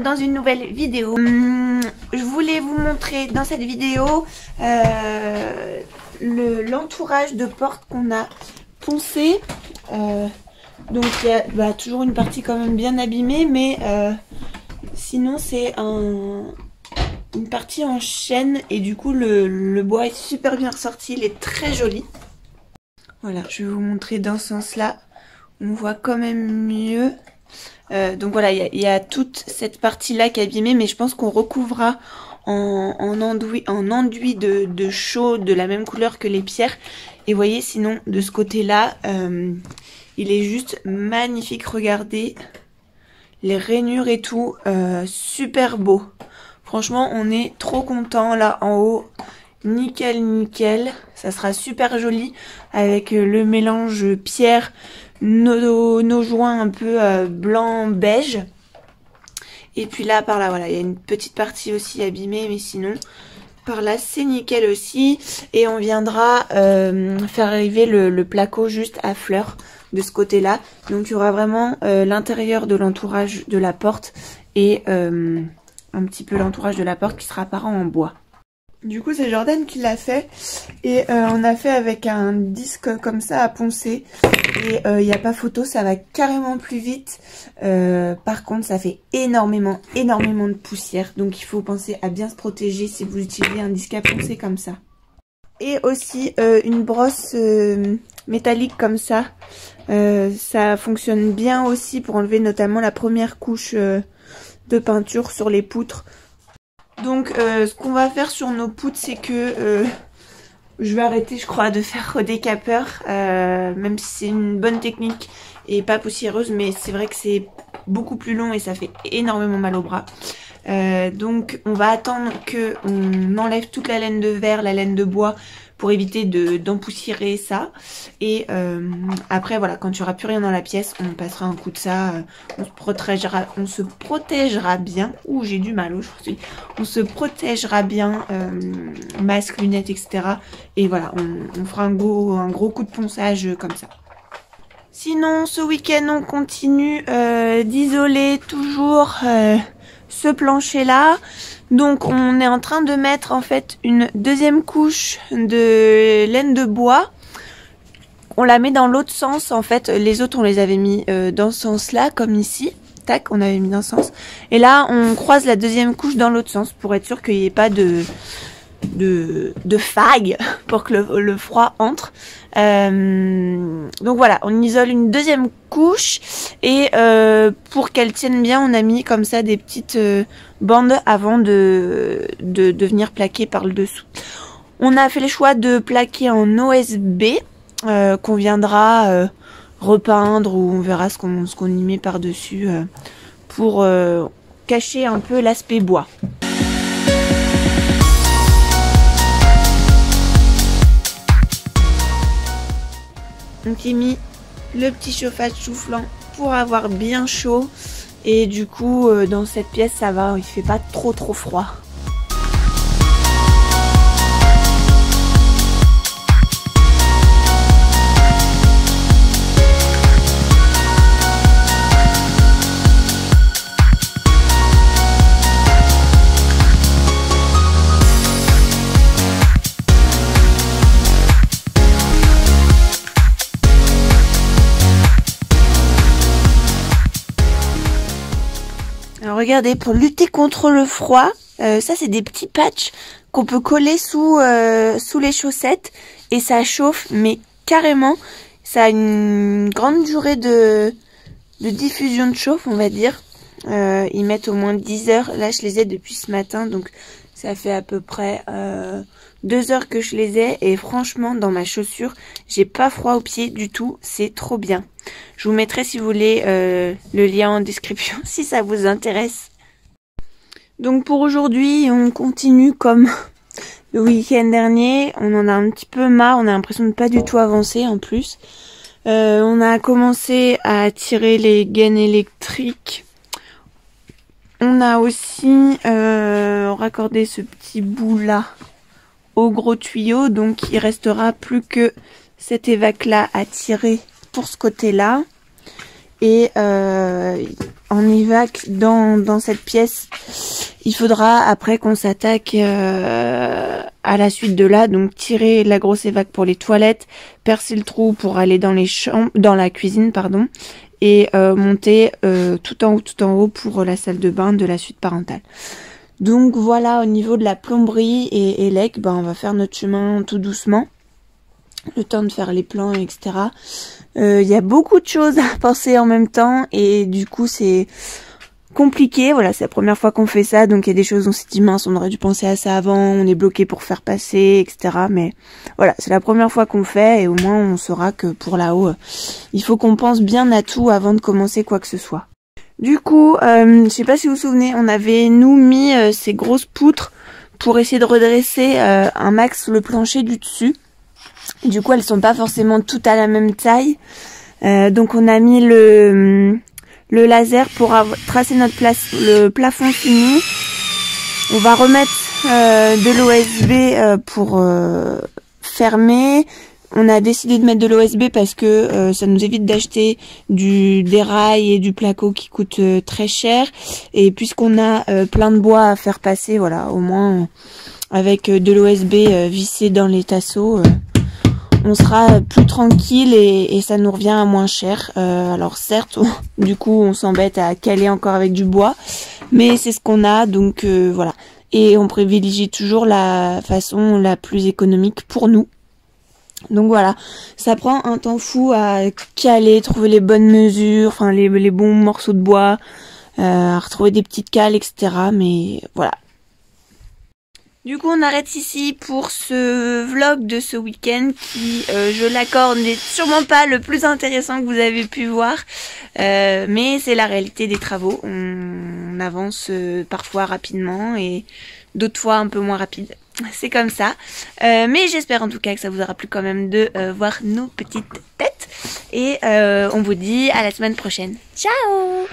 dans une nouvelle vidéo. Je voulais vous montrer dans cette vidéo l'entourage de porte qu'on a poncé. Donc il y a toujours une partie quand même bien abîmée, mais sinon c'est une partie en chêne et du coup le bois est super bien ressorti, il est très joli. Voilà, je vais vous montrer dans ce sens-là. On voit quand même mieux. Donc voilà, il y a toute cette partie-là qui est abîmée, mais je pense qu'on recouvrira en enduit de chaux de la même couleur que les pierres. Et vous voyez, sinon, de ce côté-là, il est juste magnifique. Regardez les rainures et tout, super beau. Franchement, on est trop content là en haut. Nickel, nickel. Ça sera super joli avec le mélange pierre, nos joints un peu blanc beige. Et puis là, par là, voilà, il y a une petite partie aussi abîmée, mais sinon, par là, c'est nickel aussi. Et on viendra faire arriver le placo juste à fleurs de ce côté-là. Donc, il y aura vraiment l'intérieur de l'entourage de la porte et un petit peu l'entourage de la porte qui sera apparent en bois. Du coup, c'est Jordan qui l'a fait et on a fait avec un disque comme ça à poncer et il n'y a pas photo, ça va carrément plus vite. Par contre, ça fait énormément de poussière, donc il faut penser à bien se protéger si vous utilisez un disque à poncer comme ça. Et aussi une brosse métallique comme ça, ça fonctionne bien aussi pour enlever notamment la première couche de peinture sur les poutres. Donc ce qu'on va faire sur nos poutres, c'est que je vais arrêter, je crois, de faire redécapeur, même si c'est une bonne technique et pas poussiéreuse, mais c'est vrai que c'est beaucoup plus long et ça fait énormément mal au bras. Donc on va attendre que on enlève toute la laine de verre, la laine de bois, pour éviter d'empoussiérer ça. Et après voilà, quand il n'y aura plus rien dans la pièce, on passera un coup de ça, on se protégera bien. Ouh, j'ai du mal aujourd'hui. On se protégera bien, masque, lunettes, etc. Et voilà, on fera un gros coup de ponçage comme ça. Sinon, ce week-end, on continue d'isoler toujours ce plancher-là. Donc on est en train de mettre en fait une deuxième couche de laine de bois. On la met dans l'autre sens en fait. Les autres on les avait mis dans ce sens-là, comme ici. Tac, on avait mis dans ce sens. Et là on croise la deuxième couche dans l'autre sens pour être sûr qu'il n'y ait pas de faille pour que le froid entre. Donc voilà, on isole une deuxième couche et pour qu'elle tienne bien, on a mis comme ça des petites bandes avant de venir plaquer par le dessous. On a fait le choix de plaquer en OSB qu'on viendra repeindre ou on verra ce qu'on y met par dessus pour cacher un peu l'aspect bois. Donc j'ai mis le petit chauffage soufflant pour avoir bien chaud et du coup dans cette pièce ça va, il fait pas trop froid. Alors regardez, pour lutter contre le froid, ça c'est des petits patchs qu'on peut coller sous les chaussettes et ça chauffe, mais carrément, ça a une grande durée de diffusion de chauffe, on va dire. Ils mettent au moins 10 heures, là je les ai depuis ce matin, donc ça fait à peu près 2 heures que je les ai et franchement dans ma chaussure, j'ai pas froid aux pieds du tout, c'est trop bien. Je vous mettrai si vous voulez le lien en description si ça vous intéresse. Donc pour aujourd'hui, on continue comme le week-end dernier. On en a un petit peu marre, on a l'impression de pas du tout avancer en plus. On a commencé à tirer les gaines électriques. On a aussi raccordé ce petit bout là au gros tuyau. Donc il restera plus que cet évac là à tirer pour ce côté là. et en évac dans cette pièce. Il faudra après qu'on s'attaque à la suite de là, donc tirer la grosse évac pour les toilettes, percer le trou pour aller dans les chambres, dans la cuisine pardon, et monter tout en haut pour la salle de bain de la suite parentale. Donc voilà, au niveau de la plomberie et élec, on va faire notre chemin tout doucement, le temps de faire les plans, etc. Il y a beaucoup de choses à penser en même temps et du coup c'est compliqué. Voilà, c'est la première fois qu'on fait ça, donc il y a des choses on s'est dit mince, on aurait dû penser à ça avant, on est bloqué pour faire passer, etc. Mais voilà, c'est la première fois qu'on fait et au moins on saura que pour là-haut, il faut qu'on pense bien à tout avant de commencer quoi que ce soit. Du coup, je sais pas si vous vous souvenez, on avait nous mis ces grosses poutres pour essayer de redresser un max le plancher du dessus. Du coup, elles sont pas forcément toutes à la même taille. Donc on a mis le laser pour tracer le plafond fini. On va remettre de l'OSB pour fermer. On a décidé de mettre de l'OSB parce que ça nous évite d'acheter des rails et du placo qui coûtent très cher. Et puisqu'on a plein de bois à faire passer, voilà, au moins avec de l'OSB vissé dans les tasseaux, on sera plus tranquille et ça nous revient à moins cher. Alors certes, du coup on s'embête à caler encore avec du bois, mais c'est ce qu'on a, donc voilà. Et on privilégie toujours la façon la plus économique pour nous. Donc voilà, ça prend un temps fou à caler, trouver les bonnes mesures, enfin les bons morceaux de bois, à retrouver des petites cales, etc. Mais voilà. Du coup, on arrête ici pour ce vlog de ce week-end qui, je l'accorde, n'est sûrement pas le plus intéressant que vous avez pu voir. Mais c'est la réalité des travaux. On avance parfois rapidement et d'autres fois un peu moins rapide. C'est comme ça. Mais j'espère en tout cas que ça vous aura plu quand même de voir nos petites têtes. Et on vous dit à la semaine prochaine. Ciao!